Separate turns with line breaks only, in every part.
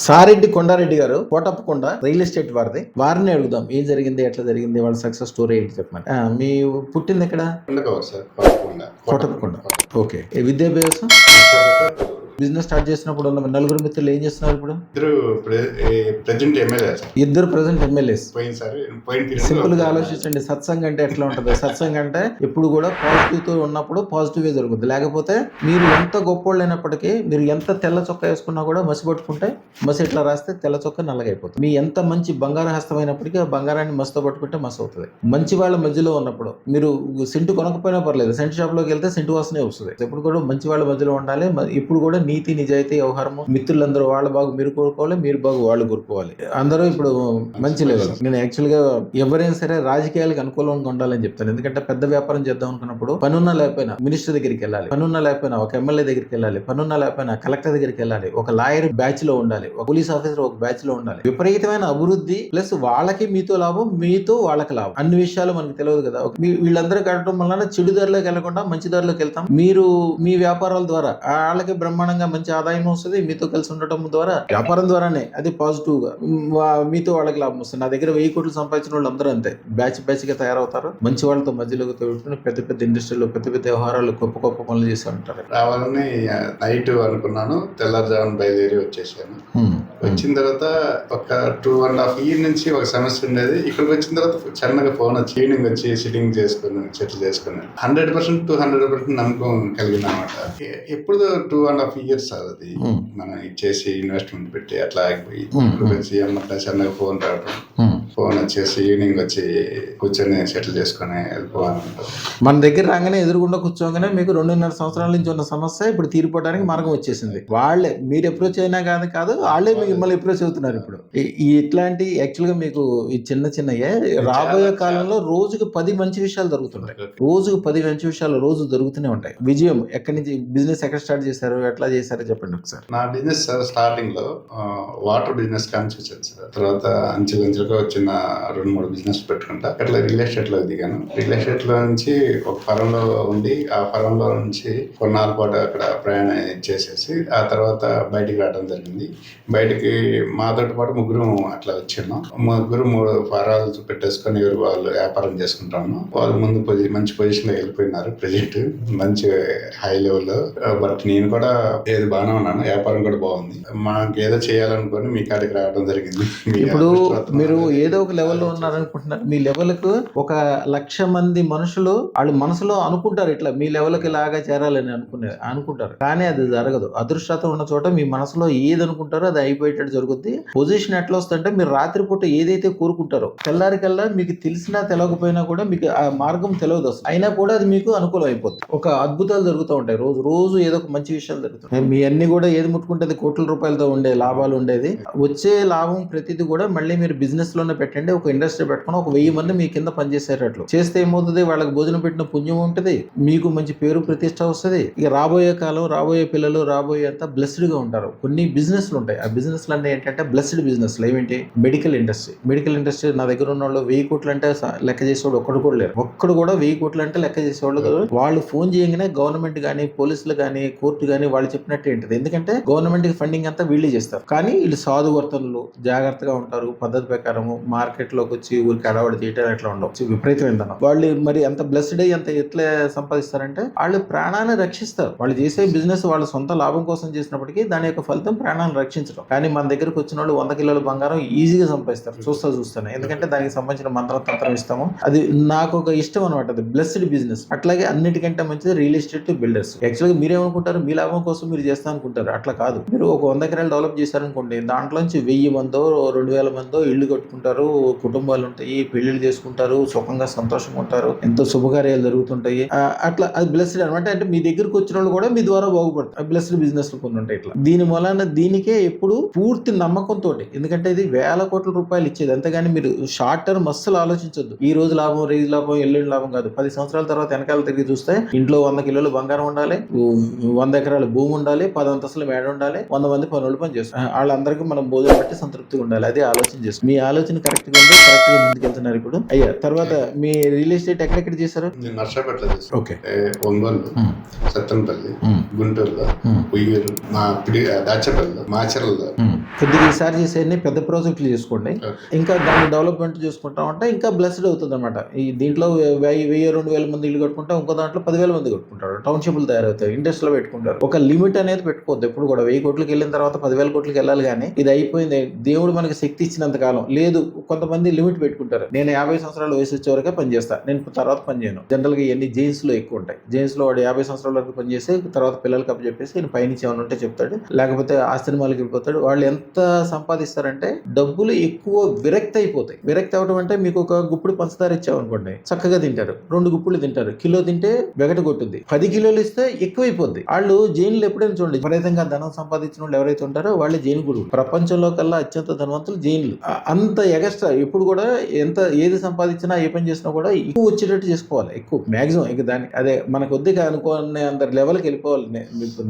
సారెడ్డి కొండారెడ్డి గారు Kotappakonda real estate వారిని అడుగుదాం ఏం జరిగింది, ఎట్లా జరిగింది, వాళ్ళ సక్సెస్ స్టోరీ ఏంటి చెప్పండి. మీ పుట్టింది ఎక్కడ? కోటప్పకొండ. ఓకే. విద్యాభ్యాసం బిజినెస్ స్టార్ట్ చేసినప్పుడు ఉన్న నలుగురు మిత్రులు ఏం చేస్తున్నారు ఇప్పుడు? ఇద్దరు ప్రెసెంట్ ఎమ్మెల్యేస్. సింపుల్ గా ఆలోచించండి, సత్సంగ్ అంటే ఎట్లా ఉంటుంది? సత్సంగ్ అంటే ఎప్పుడు కూడా పాజిటివ్ తో ఉన్నప్పుడు పాజిటివ్ జరుగుతుంది. లేకపోతే మీరు ఎంత గొప్పోళ్ళు అయినప్పటికీ మీరు ఎంత తెల్ల చొక్కా వేసుకున్నా కూడా మసి పట్టుకుంటే మసి ఇట్లా రాస్తే తెల్ల చొక్కా నల్లగైపోతుంది. మీ ఎంత మంచి బంగారు హస్తం అయినప్పటికీ ఆ బంగారాన్ని మసితో పట్టుకుంటే మసి అవుతుంది. మంచి వాళ్ళ మధ్యలో ఉన్నప్పుడు మీరు సెంటు కొనకపోయినా పర్లేదు, సెంటు షాప్ లోకి వెళ్తే సెంటు వాసనే వస్తుంది. ఎప్పుడు కూడా మంచి వాళ్ళ మధ్యలో ఉండాలి. ఇప్పుడు కూడా నీతి నిజాయితీ వ్యవహారము, మిత్రులందరూ వాళ్ళ బాగు మీరు కోరుకోవాలి, మీరు బాగు వాళ్ళు కోరుకోవాలి. అందరూ ఇప్పుడు మంచి లెవెల్. నేను యాక్చువల్ గా ఎవరైనా సరే రాజకీయాలకు అనుకూలంగా ఉండాలని చెప్తాను. ఎందుకంటే పెద్ద వ్యాపారం చేద్దాం అనుకున్నప్పుడు పనున్నా లేకపోయినా మినిస్టర్ దగ్గరికి వెళ్ళాలి, పనున్నా లేకపోయినా ఒక ఎమ్మెల్యే దగ్గరికి వెళ్ళాలి, పనున్నా లేకపోయినా కలెక్టర్ దగ్గరికి వెళ్ళాలి, ఒక లాయర్ బ్యాచ్ లో ఉండాలి, ఒక పోలీస్ ఆఫీసర్ ఒక బ్యాచ్ లో ఉండాలి. విపరీతమైన అభివృద్ధి ప్లస్ వాళ్ళకి మీతో లాభం, మీతో వాళ్ళకి లాభం. అన్ని విషయాలు మనకు తెలియదు కదా. వీళ్ళందరూ కట్టడం వలన చెడు దారిలోకి వెళ్లకుండా మంచి దారిలోకి వెళ్తాం. మీరు మీ వ్యాపారాల ద్వారా వాళ్ళకి బ్రహ్మాండంగా మంచి ఆదాయం వస్తుంది. మీతో కలిసి ఉండటం ద్వారా వ్యాపారం ద్వారానే అది పాజిటివ్ గా మీతో వాళ్ళకి లాభం వస్తుంది. నా దగ్గర 1000 కోట్లు సంపాదించిన వాళ్ళు అందరూ అంతే బ్యాచ్ గా తయారవుతారు. మంచి వాళ్ళతో మధ్యలోకి తోడుకుని పెద్ద పెద్ద ఇండస్ట్రీలో పెద్ద పెద్ద వ్యవహారాలు గొప్ప గొప్ప పనులు చేసి ఉంటారు.
రావాలని నైట్ అనుకున్నాను, తెల్లారుజామున బయలుదేరి వచ్చేసాను. వచ్చిన తర్వాత ఒక 2.5 years నుంచి ఒక సమస్య ఉండేది. ఇక్కడికి వచ్చిన తర్వాత చిన్నగా ఫోన్ వచ్చి ఈవినింగ్ వచ్చి సిట్టింగ్ చేసుకున్నాను, సెటిల్ చేసుకున్నాను. 100% to 100% నమ్మకం కలిగిన అనమాట. ఎప్పుడు 2.5 years అది మనం ఇచ్చేసి ఇన్వెస్ట్మెంట్ పెట్టి అట్లా ఆగిపోయి ఇక్కడికి వచ్చి అన్నట్టు చిన్నగా ఫోన్ రావడం, ఫోన్ వచ్చేసి ఈవినింగ్ వచ్చి కూర్చొని సెటిల్ చేసుకుని వెళ్ళిపోవాలంటారు.
మన దగ్గర రాగానే ఎదురుగుండా కూర్చోగానే మీకు 2.5 సంవత్సరాల నుంచి ఉన్న సమస్య ఇప్పుడు తీరిపోవడానికి మార్గం వచ్చేసింది. వాళ్ళే మీరు అప్రోచ్ అయినా కాదు వాళ్ళే మిమ్మల్ని అప్రోచ్ అవుతున్నారు. ఇప్పుడు ఇట్లాంటి యాక్చువల్ గా మీకు ఈ చిన్నయే రాబోయే కాలంలో రోజుకు 10 మంచి విషయాలు జరుగుతుంటాయి. రోజుకు 10 మంచి విషయాలు రోజు జరుగుతూనే ఉంటాయి. విజయం ఎక్కడి నుంచి, బిజినెస్ ఎక్కడ స్టార్ట్ చేశారు, ఎట్లా చేశారో చెప్పండి ఒకసారి.
నా బిజినెస్ స్టార్టింగ్ లో వాటర్ బిజినెస్ కాన్స్ వచ్చాను సార్. తర్వాత అంచెలుగా వచ్చిన 2-3 బిజినెస్ పెట్టుకుంటా అట్లా రియల్ ఎస్టేట్ లో దిగాను. రియల్ ఎస్టేట్ లో నుంచి ఒక ఫరంలో ఉండి ఆ ఫరంలో నుంచి కొన్నాళ్ళ పాటు అక్కడ ప్రయాణం చేసేసి ఆ తర్వాత బయటికి రావడం జరిగింది. బయటికి మాతో పాటు ముగ్గురు అట్లా వచ్చాను. ముగ్గురు 3 ఫారాలు పెట్టేసుకొని ఎవరు వాళ్ళు వ్యాపారం చేసుకుంటాము. వాళ్ళు ముందు మంచి పొజిషన్ లో వెళ్ళిపోయినారు. ప్రెజెంట్ మంచి హై లెవెల్ లో. బట్ నేను కూడా ఏది బాగానే ఉన్నాను, వ్యాపారం కూడా బాగుంది. మనకి ఏదో చేయాలనుకొని మీ కాడికి రావడం జరిగింది.
ఇప్పుడు మీరు ఏదో ఒక లెవెల్లో ఉన్నారనుకుంటున్నారు. మీ లెవెల్ కు 1,00,000 మంది మనుషులు వాళ్ళు మనసులో అనుకుంటారు ఇట్లా మీ లెవెల్కి లాగా చేరాలని అనుకుంటారు, కానీ అది జరగదు. అదృష్టం ఉన్న చోట మీ మనసులో ఏది అనుకుంటారో అది అయిపోయేటట్టు జరుగుద్ది. పొజిషన్ ఎట్లా వస్తుందంటే మీరు రాత్రిపూట ఏదైతే కోరుకుంటారో తెల్లారికల్లా మీకు తెలిసినా తెలవకపోయినా కూడా మీకు ఆ మార్గం తెలియదు అసలు. అయినా కూడా అది మీకు అనుకూలం అయిపోతుంది. ఒక అద్భుతాలు జరుగుతూ ఉంటాయి. రోజు ఏదో ఒక మంచి విషయాలు జరుగుతాయి. మీ అన్ని కూడా ఏది ముట్టుకుంటే కోట్ల రూపాయలతో ఉండే లాభాలు ఉండేది. వచ్చే లాభం ప్రతిదీ కూడా మళ్ళీ మీరు బిజినెస్ లోనే పెట్టండి. ఒక ఇండస్ట్రీ పెట్టుకుని ఒక 1000 మంది మీ కింద పనిచేసేటట్లు చేస్తే ఏమవుతుంది, వాళ్ళకి భోజనం పెట్టిన పుణ్యం ఉంటుంది, మీకు మంచి పేరు ప్రతిష్ట వస్తుంది. ఇక రాబోయే కాలం, రాబోయే పిల్లలు, రాబోయే అంతా బ్లెస్డ్ గా ఉంటారు. కొన్ని బిజినెస్లు ఉంటాయి. ఆ బిజినెస్ అన్నీ ఏంటంటే బ్లెస్డ్ బిజినెస్. ఏమిటి? Medical industry. నా దగ్గర ఉన్న వాళ్ళు 1000 కోట్లు అంటే లెక్క చేసేవాడు ఒక్కడు కూడా లేరు. ఒక్కడు కూడా 1000 కోట్లు అంటే లెక్క చేసేవాళ్ళు కదా. వాళ్ళు ఫోన్ చేయగానే గవర్నమెంట్ కానీ పోలీసులు కానీ కోర్టు కానీ వాళ్ళు చెప్పినట్టు ఏంటది. ఎందుకంటే గవర్నమెంట్ కి ఫండింగ్ అంతా వీళ్ళే చేస్తారు. కానీ వీళ్ళు సాధువర్తనులు, జాగ్రత్తగా ఉంటారు. పద్ధతి ప్రకారము మార్కెట్ లోకి వచ్చి ఊరికి అడవాడు చేయటం ఎట్లా ఉండవు. విపరీతమైన వాళ్ళు మరి ఎంత బ్లెస్డ్ అయ్యి ఎంత ఎట్లా సంపాదిస్తారంటే వాళ్ళు ప్రాణాన్ని రక్షిస్తారు. వాళ్ళు చేసే బిజినెస్ వాళ్ళ సొంత లాభం కోసం చేసినప్పటికీ దాని యొక్క ఫలితం ప్రాణాన్ని రక్షించడం. కానీ మన దగ్గరకు వచ్చిన వాళ్ళు 100 కిలోల బంగారం ఈజీగా సంపాదిస్తారు చూస్తానే. ఎందుకంటే దానికి సంబంధించిన మంత్రం ఇస్తాము. అది నాకు ఒక ఇష్టం అనమాట. అది బ్లెస్డ్ బిజినెస్. అట్లాగే అన్నిటికంటే మంచిది రియల్ ఎస్టేట్ బిల్డర్స్. యాక్చువల్గా మీరేమనుకుంటారు, మీ లాభం కోసం మీరు చేస్తా అనుకుంటారు. అట్లా కాదు. మీరు ఒక 100 ఎకరాలు డెవలప్ చేశారనుకోండి, దాంట్లోంచి 1000 మందో 2000 మందో ఇళ్లు కట్టుకుంటారు, కుటుంబాలు ఉంటాయి, పెళ్లిళ్ళు చేసుకుంటారు, సుఖంగా సంతోషంగా ఉంటారు, ఎంతో శుభకార్యాలు జరుగుతుంటాయి. అట్లా అది బ్లెస్డ్ అనమాట. అంటే మీ దగ్గరకు వచ్చిన వాళ్ళు కూడా మీ ద్వారా బాగుపడతారు. బ్లెస్డ్ బిజినెస్ కొన్ని ఉంటాయి. ఇట్లా దీని వలన దీనికే ఎప్పుడు పూర్తి నమ్మకంతో, ఎందుకంటే ఇది 1000 కోట్ల రూపాయలు ఇచ్చేది. అంతేగాని మీరు షార్ట్ టర్మ్ అస్సలు ఆలోచించద్దు. ఈ రోజు లాభం, రేజు లాభం, ఎల్లుండి లాభం కాదు. 10 సంవత్సరాల తర్వాత వెనకాల తిరిగి చూస్తే ఇంట్లో 100 కిలోలు బంగారం ఉండాలి, 100 ఎకరాల భూమి ఉండాలి, 10 అంతస్తుల మేడ ఉండాలి, 100 మంది పనులు పని చేస్తారు. వాళ్ళందరికీ మనం భోజనం పెట్టి సంతృప్తిగా ఉండాలి. అదే ఆలోచన చేస్తాం. మీ ఆలోచన కరెక్ట్ గా ఉంది, కరెక్ట్ గా ముందుకెళ్తున్నారు. ఇప్పుడు అయ్యా తర్వాత మీ రియల్ ఎస్టేట్ ఎక్కడెక్కడ చేశారు?
నర్సాపేటలో చేశాను. ఒంగోలు, సత్తెనపల్లి, గుంటూరులో, ఉయ్యూరు, దాచపల్లిలో, మాచర్లలో,
కొద్దిగా ఈసారి చేసేయన్ని పెద్ద ప్రాజెక్టులు చేసుకోండి.
ఓకే.
ఇంకా దాన్ని డెవలప్మెంట్ చేసుకుంటా ఉంటే ఇంకా బ్లెస్డ్ అవుతుంది అనమాట. ఈ దీంట్లో 1000-2000 మంది ఇల్లు కట్టుకుంటా, ఇంకో దాంట్లో 10,000 మంది కట్టుకుంటారు. టౌన్షిప్లు తయారవుతాయి, ఇండస్ట్రీలో పెట్టుకుంటారు. ఒక లిమిట్ అనేది పెట్టుకోవద్దు ఎప్పుడు కూడా. 1000 కోట్లకి వెళ్ళిన తర్వాత 10,000 కోట్లకి వెళ్ళాలి, కానీ ఇది అయిపోయింది. దేవుడు మనకి శక్తి ఇచ్చినంత కాలం లేదు. కొంతమంది లిమిట్ పెట్టుకుంటారు. నేను 50 సంవత్సరాల వయసు వచ్చే వరకే పనిచేస్తా, నేను తర్వాత పని చేయను. జనరల్ గా ఇవన్నీ జెయింట్స్ లో ఎక్కువ ఉంటాయి. జెయింట్స్ లో వాడు 50 సంవత్సరాల వరకు పనిచేసి తర్వాత పిల్లలకి అప్పు చెప్పేసి నేను పైనుంచి ఏమైనా ఉంటే చెప్తాడు, లేకపోతే ఆ సినిమాలకి వెళ్ళిపోతాడు. వాళ్ళు ఎంత సంపాదిస్తారంటే డబ్బులు ఎక్కువ విరక్తి అయిపోతాయి. విరక్తి అవడం అంటే మీకు ఒక గుప్పుడు పంచదార ఇచ్చామనుకోండి, చక్కగా తింటారు. 2 గుప్పులు తింటారు. కిలో తింటే వెగట కొట్టుద్ది. 10 కిలోలు ఇస్తే ఎక్కువైపోద్ది. వాళ్ళు జైన్లు ఎప్పుడైనా చూడండి, విపరీతంగా ధనం సంపాదించిన వాళ్ళు ఎవరైతే ఉంటారో వాళ్ళే జైన్ గురువు. ప్రపంచంలో కల్లా అత్యంత ధనవంతులు జైన్లు. అంత ఎగస్ట్రా ఎప్పుడు కూడా ఏది సంపాదించినా ఏ పని చేసినా కూడా ఎక్కువ వచ్చేటట్టు చేసుకోవాలి. ఎక్కువ మాక్సిమం ఇక దానికి అదే మనకు వద్దు అనుకునే అందరి లెవెల్కి వెళ్ళిపోవాలి.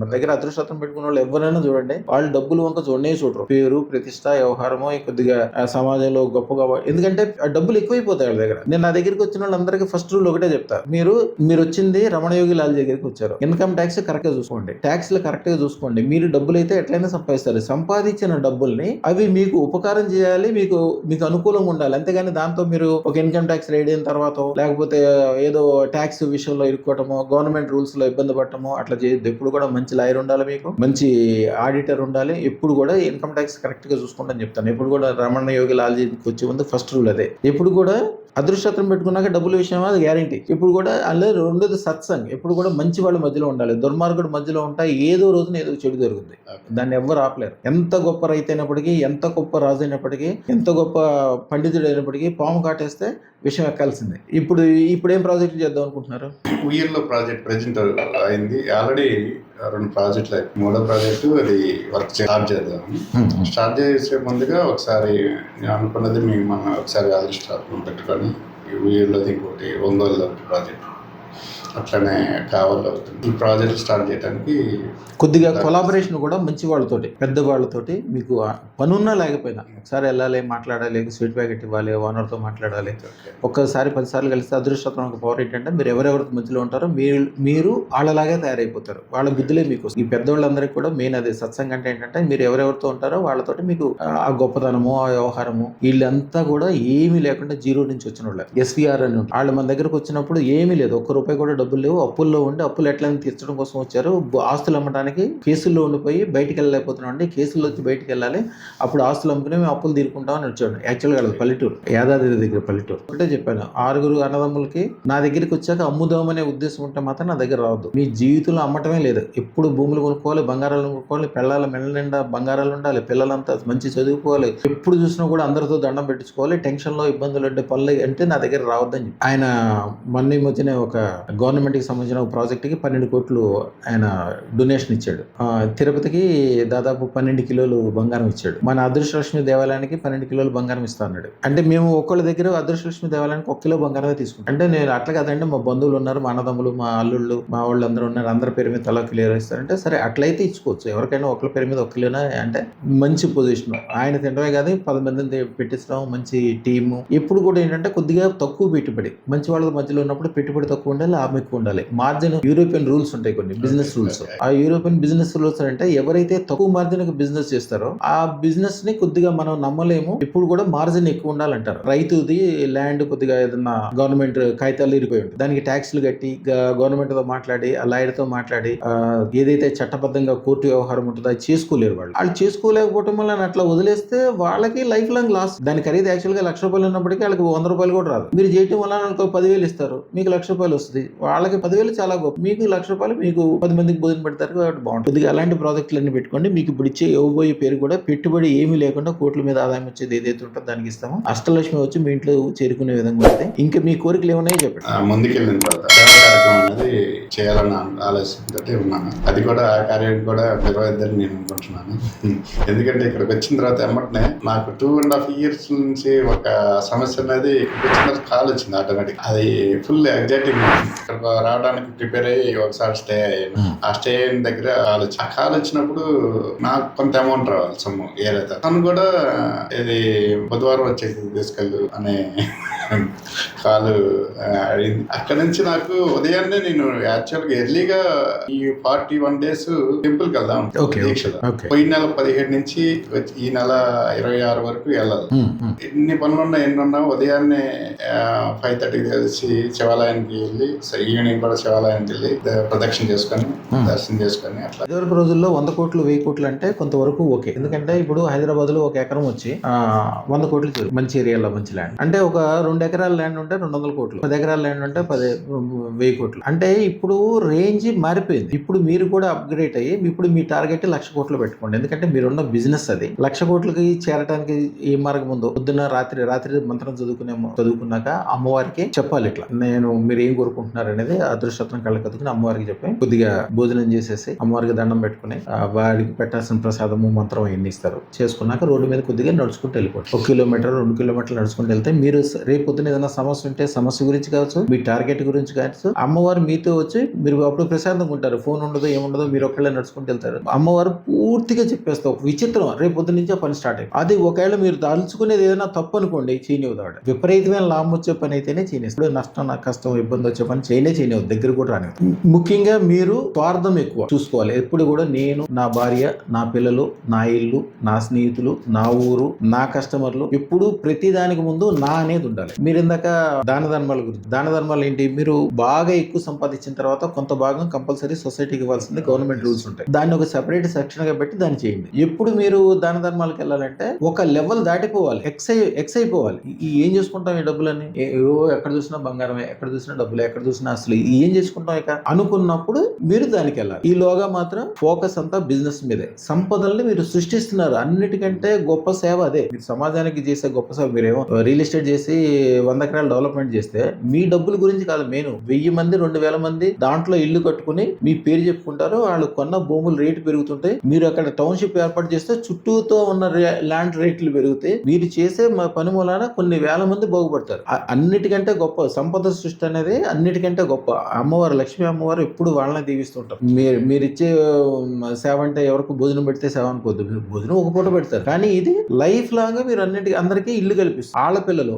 మన దగ్గర అదృష్టం పెట్టుకున్న వాళ్ళు ఎవరైనా చూడండి, వాళ్ళు డబ్బులు వంక చూడరు. పేరు, ప్రతిష్ట, వ్యవహారమో కొద్దిగా సమాజంలో గొప్పగా, ఎందుకంటే ఆ డబ్బులు ఎక్కువైపోతాయి వాళ్ళ దగ్గర. నేను నా దగ్గరికి వచ్చిన వాళ్ళందరికీ ఫస్ట్ రూల్ ఒకటే చెప్తా, మీరు వచ్చింది రమణయోగి లాల్ దగ్గరికి వచ్చారు. ఇన్కమ్ ట్యాక్స్ కరెక్ట్ గా చూసుకోండి, ట్యాక్స్లు కరెక్ట్ గా చూసుకోండి. మీరు డబ్బులు అయితే ఎట్లయినా సంపాదిస్తారు. సంపాదించిన డబ్బుల్ని అవి మీకు ఉపకారం చేయాలి, మీకు అనుకూలంగా ఉండాలి. అంతేగాని దాంతో మీరు ఒక ఇన్కమ్ ట్యాక్స్ రైడ్ అయిన తర్వాత లేకపోతే ఏదో ట్యాక్స్ విషయంలో ఇరుక్కోవటమో, గవర్నమెంట్ రూల్స్ లో ఇబ్బంది పడటమో అట్లా చేయొద్దు. ఎప్పుడు కూడా మంచి లాయర్ ఉండాలి, మీకు మంచి ఆడిటర్ ఉండాలి. ఎప్పుడు కూడా ఇన్కమ్ ట్యాక్స్ కరెక్ట్ గా చూసుకోండి అని చెప్తాను. ఎప్పుడు కూడా రమణ యోగి లాల్జీకి వచ్చే ముందు ఫస్ట్ రూల్ అదే. ఎప్పుడు కూడా అదృష్టం పెట్టుకున్నాక డబ్బుల విషయం అది గ్యారంటీ. ఇప్పుడు కూడా అలా రెండోది సత్సంగ్. ఎప్పుడు కూడా మంచి వాళ్ళ మధ్యలో ఉండాలి. దుర్మార్గుడు మధ్యలో ఉంటా ఏదో రోజున ఏదో చెడు జరుగుతుంది. దాన్ని ఎవ్వరు ఆపలేరు. ఎంత గొప్ప రైతు అయినప్పటికీ, ఎంత గొప్ప రాజు అయినప్పటికీ, ఎంత గొప్ప పండితుడు అయినప్పటికీ పాము కాటేస్తే విషయం ఎక్కాల్సిందే. ఇప్పుడు ఏం ప్రాజెక్ట్ చేద్దాం అనుకుంటున్నారు?
ఉయ్యూరులో ప్రాజెక్ట్ ప్రెజెంట్ అయింది. ఆల్రెడీ 2 ప్రాజెక్టులు అయ్యాయి. 3వ ప్రాజెక్టు అది వర్క్ స్టార్ట్ చేద్దాం. స్టార్ట్ చేసే ముందుగా ఒకసారి నేను అనుకున్నది మనం ఒకసారి అదృష్టం పెట్టుకొని ఉయ్యూరులో ఇంకోటి ఒంగోలులో ప్రాజెక్ట్ అట్లనే కావాలి అవుతుంది. ఈ ప్రాజెక్ట్ స్టార్ట్ చేయడానికి
కొద్దిగా కొలాబరేషన్ కూడా మంచి వాళ్ళతోటి, పెద్ద వాళ్ళతోటి, మీకు పనున్నా లేకపోయినా ఒకసారి వెళ్ళాలి, మాట్లాడాలి, స్వీట్ ప్యాకెట్ ఇవ్వాలి, ఓనర్తో మాట్లాడాలి. ఒక్కసారి 10 సార్లు కలిస్తే అదృష్టం ఒక పవర్ ఏంటంటే మీరు ఎవరెవరితో మధ్యలో ఉంటారో మీరు వాళ్ళలాగే తయారైపోతారు. వాళ్ళ బుద్ధులే మీకు. ఈ పెద్దవాళ్ళందరికీ కూడా మెయిన్ అదే సత్సంగం అంటే ఏంటంటే మీరు ఎవరెవరితో ఉంటారో వాళ్ళతోటి మీకు ఆ గొప్పతనము, ఆ వ్యవహారము, వీళ్ళంతా కూడా ఏమీ లేకుండా జీరో నుంచి వచ్చిన వాళ్ళు. ఎస్వీఆర్ అని వాళ్ళు మన దగ్గరకు వచ్చినప్పుడు ఏమీ లేదు, ₹1 కూడా డబ్బులు లేవు, అప్పుల్లో ఉండి అప్పులు ఎట్లా తీర్చడం కోసం వచ్చారు. ఆస్తులు అమ్మడానికి కేసుల్లో ఉండిపోయి బయటికి వెళ్ళలేకపోతున్నాం అండి, కేసుల్లో వచ్చి బయటికి వెళ్ళాలి, అప్పుడు ఆస్తులు అమ్ముకుని మేము అప్పులు తీరుకుంటామని వచ్చాడు. యాక్చువల్గా పల్లెటూరు, యాదాద్రి దగ్గర పల్లెటూరు. ఒకటే చెప్పాను, 6 అన్నదమ్ములకి నా దగ్గరికి వచ్చాక అమ్ముదామనే ఉద్దేశం ఉంటే మాత్రం నా దగ్గర రావద్దు. మీ జీవితంలో అమ్మటమే లేదు. ఎప్పుడు భూములు కొనుక్కోవాలి, బంగారాలు కొనుక్కోవాలి, పిల్లల మెడ నిండా బంగారాలు ఉండాలి, పిల్లలంతా మంచి చదువుకోవాలి, ఎప్పుడు చూసినా కూడా అందరితో దండం పెట్టించుకోవాలి, టెన్షన్ లో ఇబ్బందులు అంటే పనులు అంటే నా దగ్గర రావద్దని చెప్పి ఆయన మొన్న ఈ మధ్యనే ఒక గవర్నమెంట్ కి సంబంధించిన ఒక ప్రాజెక్ట్ కి 12 కోట్లు ఆయన డొనేషన్ ఇచ్చాడు. తిరుపతికి దాదాపు 12 కిలోలు బంగారం ఇచ్చాడు. మన అదృష్టలక్ష్మి దేవాలయానికి 12 కిలోలు బంగారం ఇస్తా అన్నాడు. అంటే మేము ఒక్కళ్ళ దగ్గర అదృష్టలక్ష్మి దేవాలయానికి 1 కిలో బంగారమే తీసుకుంటాం. అంటే నేను అట్లా కదండి, మా బంధువులు ఉన్నారు, మా అన్నదమ్ములు, మా అల్లుళ్ళు, మా వాళ్ళు అందరూ ఉన్నారు, అందరి పేరు మీద తలా కిలో ఇస్తారంటే సరే అట్లయితే ఇచ్చుకోవచ్చు. ఎవరికైనా ఒకళ్ళ పేరు మీద 1 కిలోనా అంటే మంచి పొజిషన్. ఆయన తినడమే కాదు 10 మందిని పెట్టించడం, మంచి టీము. ఎప్పుడు కూడా ఏంటంటే కొద్దిగా తక్కువ పెట్టుబడి, మంచి వాళ్ళ మధ్యలో ఉన్నప్పుడు పెట్టుబడి తక్కువ ఉండాలి, లాభం ఎక్కువ ఉండాలి. మార్జిన్ యూరోపియన్ రూల్స్ ఉంటాయి, కొన్ని బిజినెస్ రూల్స్. ఆ యూరోపియన్ బిజినెస్ రూల్స్ అంటే ఎవరైతే తక్కువ మార్జిన్ బిజినెస్ చేస్తారో ఆ బిజినెస్ ని కొద్దిగా మనం నమ్మలేము. ఇప్పుడు కూడా మార్జిన్ ఎక్కువ ఉండాలంటారు. రైతుది ల్యాండ్ కొద్దిగా ఏదన్నా గవర్నమెంట్ కాగితాలు ఇరిపోయి ఉంటుంది, దానికి ట్యాక్స్లు కట్టి గవర్నమెంట్ తో మాట్లాడి, ఆ లాయర్ తో మాట్లాడి ఏదైతే చట్టబద్ధంగా కోర్టు వ్యవహారం ఉంటుందో అది చేసుకోలేరు. వాళ్ళు చేసుకోలేకపోవటం వల్ల అట్లా వదిలేస్తే వాళ్ళకి లైఫ్ లాంగ్ లాస్. దాని ఖరీదు యాక్చువల్ గా ₹1,00,000 ఉన్నప్పటికీ వాళ్ళకి ₹100 కూడా రాదు. మీరు చేయటం వల్ల 10,000 ఇస్తారు, మీకు ₹1,00,000 వస్తుంది. వాళ్ళకి 10,000 చాలా గొప్ప, మీకు ₹1,00,000 మీకు 10 మందికి భోజనం పెడతారు కాబట్టి బాగుంటుంది. అలాంటి ప్రాజెక్టులన్నీ పెట్టుకోండి. మీకు ఇప్పుడు ఇచ్చే ఇవ్వబోయే పేరు కూడా పెట్టుబడి ఏమీ లేకుండా కోట్ల మీద ఆదాయం వచ్చేది ఏదైతే ఉంటుందో దానికి ఇస్తాము. అష్టలక్ష్మి వచ్చి మీ ఇంట్లో చేరుకునే విధంగా ఉంటాయి. ఇంకా మీ కోరికలు ఏమన్నాయో చెప్పండి.
ముందుకెళ్ళిన తర్వాత కార్యక్రమం అనేది చేయాలన్న ఆలోచనతో ఉన్నాను. అది కూడా ఆ కార్యం కూడా నిర్వహిద్దని నేను అనుకుంటున్నాను. ఎందుకంటే ఇక్కడికి వచ్చిన తర్వాత ఎమ్మటనే నాకు 2.5 years నుంచి ఒక సమస్య అనేది ఇక్కడికి వచ్చిన తర్వాత కాల్ వచ్చింది ఆటోమేటిక్. అది ఫుల్ ఎగ్జైటింగ్. ఇక్కడ రావడానికి ప్రిపేర్ అయ్యి ఒకసారి స్టే అయ్యాను. ఆ స్టే అయిన దగ్గర ఆ కాల్ వచ్చినప్పుడు నాకు కొంత అమౌంట్ రావాలి సొమ్ము ఏదైతే తను కూడా ఇది బుధవారం వచ్చేసి తీసుకెళ్ళు అనే కాలు అడిగింది. అక్కడ నుంచి నాకు ఉదయాన్నే నేను యాక్చువల్గా ఎర్లీగా ఈ 41 days టెంపుల్కి వెళ్దాం దీక్షలో. పోయిన నెల 17 నుంచి ఈ నెల 26 వరకు వెళ్ళాలి. ఎన్ని పనులున్నా ఎన్నున్నా ఉదయాన్నే 5:30కి తెలిసి శివాలయానికి వెళ్ళి ఈవినింగ్ కూడా శివాలయానికి వెళ్ళి ప్రదక్షిణ చేసుకొని దర్శనం చేసుకొని అట్లా.
ఇదివరకు రోజుల్లో 100 కోట్లు 1000 కోట్లు అంటే కొంతవరకు ఓకే. ఎందుకంటే ఇప్పుడు హైదరాబాద్ లో 1 ఎకరం వచ్చి 100 కోట్లు మంచి ఏరియాలో మంచి ల్యాండ్ అంటే ఒక 2 ఎకరాల ల్యాండ్ ఉంటే 200 కోట్లు, 10 ఎకరాల ల్యాండ్ ఉంటే 1000 కోట్లు. అంటే ఇప్పుడు రేంజ్ మారిపోయింది. ఇప్పుడు మీరు కూడా అప్గ్రేడ్ అయ్యి ఇప్పుడు మీ టార్గెట్ 1,00,000 కోట్లు పెట్టుకోండి. ఎందుకంటే మీరున్న బిజినెస్ అది 1,00,000 కోట్లకి చేరడానికి ఏ మార్గం ఉందో పొద్దున్న రాత్రి మంత్రం చదువుకున్నాక అమ్మవారికి చెప్పాలి ఇట్లా మీరు ఏం కోరుకుంటున్నారు అనేది అదృష్టం కళ్ళకి కదుకుని అమ్మవారికి చెప్పి కొద్దిగా భోజనం చేసేసి అమ్మవారికి దండం పెట్టుకుని వాడికి పెట్టాల్సిన ప్రసాదము మంత్రం ఎన్ని ఇస్తారు చేసుకున్నాక రోడ్డు మీద కొద్దిగా నడుచుకుంటూ వెళ్ళిపోండి. 1 కిలోమీటర్ 2 కిలోమీటర్లు నడుచుకుంటూ వెళ్తే మీరు రేపు పొద్దున ఏదైనా సమస్య ఉంటే సమస్య గురించి కావచ్చు, మీ టార్గెట్ గురించి కావచ్చు, అమ్మవారు మీతో వచ్చి మీరు అప్పుడు ప్రశాంతంగా ఉంటారు. ఫోన్ ఉండదు ఏముండదు, మీరు ఒకళ్ళే నడుచుకుంటూ వెళ్తారు. అమ్మవారు పూర్తిగా చెప్పేస్తావు. విచిత్రం, రేపు పొద్దున నుంచి ఆ పని స్టార్ట్ అయ్యి అది ఒకవేళ మీరు దాల్చుకునేది ఏదైనా తప్పు అనుకోండి చేయనివ్వదాడు. విపరీతమైన లాభం వచ్చే పని అయితేనే చేయనిస్తాడు. నష్టం కష్టం ఇబ్బంది వచ్చే పని చేయనివ్వదు, దగ్గర కూడా రాని. ముఖ్యంగా మీరు స్వార్థం ఎక్కువ చూసుకోవాలి. ఎప్పుడు కూడా నేను, నా భార్య, నా పిల్లలు, నా ఇల్లు, నా స్నేహితులు, నా ఊరు, నా కస్టమర్లు, ఎప్పుడు ప్రతి దానికి ముందు నా అనేది ఉండాలి. మీరు ఇందాక దాన ధర్మాల గురించి, దాన ధర్మాలు ఏంటి, మీరు బాగా ఎక్కువ సంపాదించిన తర్వాత కొంత భాగం కంపల్సరీ సొసైటీకి ఇవ్వాల్సింది గవర్నమెంట్ రూల్స్ ఉంటాయి. దాన్ని ఒక సెపరేట్ సెక్షన్ గా పెట్టి దాన్ని చేయండి. ఎప్పుడు మీరు దాన ధర్మాలకు వెళ్ళాలంటే ఒక లెవెల్ దాటిపోవాలి, ఎక్స్ అయిపోవాలి. ఏం చేసుకుంటాం ఈ డబ్బులని, ఎక్కడ చూసినా బంగారమే, ఎక్కడ చూసినా డబ్బులే, ఎక్కడ చూసినా అసలు ఏం చేసుకుంటాం ఇక అనుకున్నప్పుడు మీరు దానికి వెళ్ళాలి. ఈలోగా మాత్రం ఫోకస్ అంతా బిజినెస్ మీదే. సంపదల్ని మీరు సృష్టిస్తున్నారు. అన్నిటికంటే గొప్ప సేవ అదే. మీరు సమాజానికి చేసే గొప్ప సేవ. మీరేమో రియల్ ఎస్టేట్ చేసి 100 ఎకరాలు డెవలప్మెంట్ చేస్తే మీ డబ్బుల గురించి కాదు, మెయిన్ 1000 మంది 2000 మంది దాంట్లో ఇల్లు కట్టుకుని మీ పేరు చెప్పుకుంటారు. వాళ్ళు కొన్న భూముల రేటు పెరుగుతుంటాయి. మీరు అక్కడ టౌన్షిప్ ఏర్పాటు చేస్తే చుట్టూతో ఉన్న ల్యాండ్ రేట్లు పెరుగుతాయి. మీరు చేసే పని మూలాన కొన్ని వేల మంది బాగుపడతారు. అన్నిటికంటే గొప్ప సంపద సృష్టి అనేది అన్నిటికంటే గొప్ప. అమ్మవారు, లక్ష్మీ అమ్మవారు ఎప్పుడు వాళ్ళని దీవిస్తుంటారు. మీరు ఇచ్చే సేవ అంటే ఎవరికి భోజనం పెడితే సేవ అనుకోద్దు. మీరు భోజనం ఒక పూట పెడతారు, కానీ ఇది లైఫ్ లాంగ్ మీరు అందరికీ ఇల్లు కల్పిస్తారు. ఆడపిల్లలు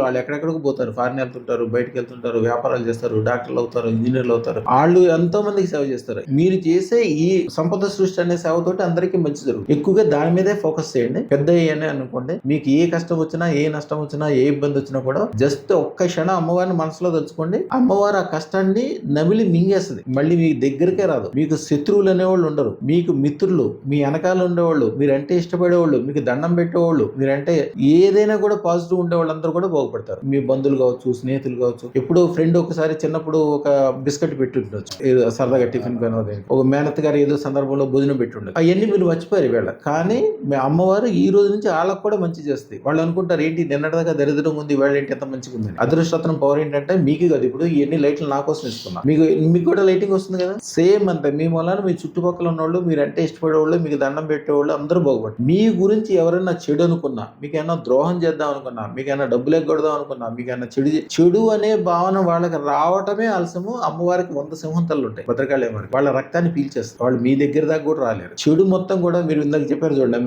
వాళ్ళు ఎక్కడెక్కడికి పోతారు, ఫారిన్ వెళ్తుంటారు, బయటకు వెళ్తుంటారు, వ్యాపారాలు చేస్తారు, డాక్టర్లు అవుతారు, ఇంజనీర్లు అవుతారు. వాళ్ళు ఎంతో మందికి సేవ చేస్తారు. మీరు చేసే ఈ సంపద సృష్టి అనే సేవతోటి అందరికీ మంచి జరుగుతుంది. ఎక్కువగా దాని మీదే ఫోకస్ చేయండి. పెద్ద అని అనుకోండి, మీకు ఏ కష్టం వచ్చినా, ఏ నష్టం వచ్చినా, ఏ ఇబ్బంది వచ్చినా కూడా జస్ట్ ఒక్క క్షణం అమ్మవారిని మనసులో తలుచుకోండి. అమ్మవారు ఆ కష్టాన్ని నమిలి మింగేస్తుంది. మళ్ళీ మీ దగ్గరికే రాదు. మీకు శత్రువులు అనేవాళ్ళు ఉండరు. మీకు మిత్రులు, మీ వెనకాల ఉండేవాళ్ళు, మీరంటే ఇష్టపడేవాళ్ళు, మీకు దండం పెట్టేవాళ్ళు, మీరంటే ఏదైనా కూడా పాజిటివ్ ఉండే వాళ్ళందరూ కూడా బాగుపడతారు. మీ బంధువులు కావచ్చు, స్నేహితులు కావచ్చు. ఎప్పుడు ఫ్రెండ్ ఒకసారి చిన్నప్పుడు ఒక బిస్కెట్ పెట్టి ఉండొచ్చు, ఏదో సరదాగా టిఫిన్ కానీ ఒక మేనత్ గారు ఏదో సందర్భంలో భోజనం పెట్టి ఉండదు. అవన్నీ మీరు మర్చిపోయారు వేళ. కానీ మీ అమ్మవారు ఈ రోజు నుంచి వాళ్ళకు కూడా మంచి చేస్తాయి. వాళ్ళు అనుకుంటారు ఏంటి నిన్నటిదాకా దరిద్రం ఉంది, వాళ్ళు ఏంటి ఎంత మంచిగా ఉంది. అదృష్టం పవర్ ఏంటంటే మీకు కదా ఇప్పుడు ఎన్ని లైట్లు నా కోసం ఇస్తున్నా, మీకు కూడా లైటింగ్ వస్తుంది కదా. సేమ్ అంతే. మీ మూలాన మీ చుట్టుపక్కల ఉన్నవాళ్ళు, మీరంటే ఇష్టపడేవాళ్ళు, మీకు దండం పెట్టేవాళ్ళు అందరూ బాగుపడతారు. మీ గురించి ఎవరైనా చెడు అనుకున్నా, మీకైనా ద్రోహం చేద్దాం అనుకున్నా, మీకైనా డబ్బులు ఎగ్గొడదాం అనుకున్నా, మీకైనా చెడు అనే భావన వాళ్ళకి రావటమే ఆలస్యము. అమ్మవారికి 100 సింహంతలు ఉంటాయి భద్రకాళి అమ్మవారికి. వాళ్ళ రక్తాన్ని పీల్చేస్తారు. వాళ్ళు మీ దగ్గర దాకా కూడా రాలేరు. చెడు మొత్తం కూడా మీరు ఇందాక చెప్పారు చూడండి,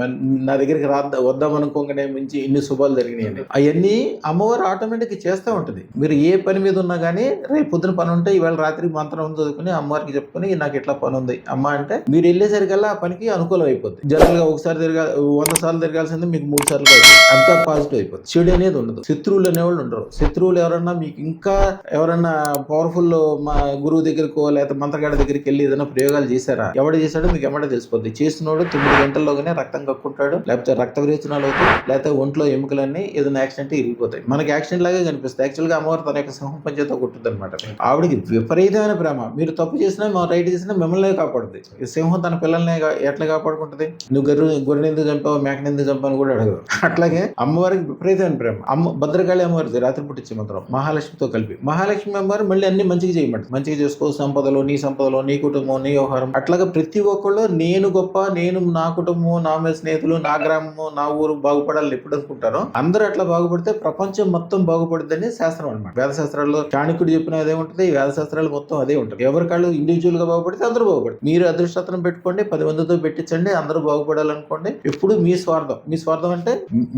నా దగ్గరికి వద్దాం అనుకోగానే మించి ఇన్ని శుభాలు జరిగినాయండి. అవన్నీ అమ్మవారు ఆటోమేటిక్ చేస్తూ ఉంటుంది. మీరు ఏ పని మీద ఉన్నా కానీ రేపు పొద్దున పని ఉంటే ఇవాళ రాత్రి మంత్రం చదువుకుని అమ్మవారికి చెప్పుకుని నాకు ఇట్లా పని ఉంది అమ్మ అంటే మీరు వెళ్ళేసరికల్లా ఆ పనికి అనుకూలం అయిపోద్ది. జనరల్ గా ఒకసారి 100 సార్లు తిరగాల్సిందే మీకు 3 సార్లు అంతా పాజిటివ్ అయిపోతుంది. చెడు అనేది ఉండదు. శత్రువులు అనేవాళ్ళు ఉండరు. శత్రువులు ఎవరన్నా మీకు ఇంకా ఎవరన్నా పవర్ఫుల్ మా గురువు దగ్గరకో లేకపోతే మంత్రగాడి దగ్గరికి వెళ్ళి ఏదైనా ప్రయోగాలు చేశారా, ఎవడు చేశాడో మీకు ఎమ్మడే తెలిసిపోద్ది. చేసినోడు 9 గంటల్లోగానే రక్తం కక్కుంటాడు, లేకపోతే రక్త విరేచనాలు అవుతాయి, లేకపోతే ఒంట్లో ఎముకలన్నీ ఏదైనా యాక్సిడెంట్ ఇరిగిపోతాయి. మనకి యాక్సిడెంట్ లాగే కనిపిస్తుంది. యాక్చువల్ గా అమ్మవారు తన యొక్క సింహం పంచేతో కొట్టుద్ది అనమాట. ఆవిడికి విపరీతమైన ప్రేమ. మీరు తప్పు చేసినా రైట్ చేసినా మిమ్మల్ని కాపాడుతుంది. సింహం తన పిల్లల్ని ఎట్లా కాపాడుకుంటది? నువ్వు గొర్రెనెందుకు చంపావు, మేకనెందుకు చంపావు అని కూడా అడగదు. అట్లాగే అమ్మవారికి విపరీతమైన ప్రేమ. భద్రకాళి అమ్మవారిది రాత్రి పుట్టించే మంత్రం మహాలక్ష్మితో కలిపి. మహాలక్ష్మి అమ్మవారు మళ్ళీ అన్ని మంచిగా చేయమంటారు. మంచిగా చేసుకో, సంపదలో నీ సంపదలో, నీ కుటుంబం, నీ వ్యవహారం. అట్లాగా ప్రతి ఒక్కళ్ళు నేను గొప్ప, నేను నా కుటుంబం, నా మీద స్నేహితులు, నా గ్రామము, నా ఊరు బాగుపడాలని ఎప్పుడు అనుకుంటారో అందరూ అట్లా బాగుపడితే ప్రపంచం మొత్తం బాగుపడుతుందని శాస్త్రం అనమాట. వేద శాస్త్రాల్లో చాణక్యుడు చెప్పిన అదే ఉంటుంది, వేద శాస్త్రాలు మొత్తం అదే ఉంటుంది. ఎవరికాళ్ళు ఇండివిజువల్ గా బాగుపడితే అందరూ బాగుపడతారు. మీరు అదృష్టం పెట్టుకోండి, 10 మందితో పెట్టించండి, అందరూ బాగుపడాలనుకోండి. ఎప్పుడు మీ స్వార్థం అంటే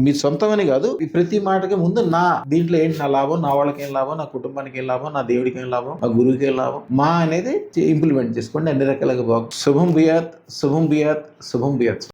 మీ సొంతం అని కాదు. ప్రతి మాటకి ముందు నా దీంట్లో ఏంటి నా లాభం, నా వాళ్ళకి ఏం లాభం, నా కుటుంబానికి ఏం లాభం, నా దేవుడికి ఏం లాభం, నా గురువుకి ఏం లాభం, మా అనేది ఇంప్లిమెంట్ చేసుకోండి. అన్ని రకాలుగా బాగు. శుభం బియాత్, శుభం బియాత్, శుభం బియాత్.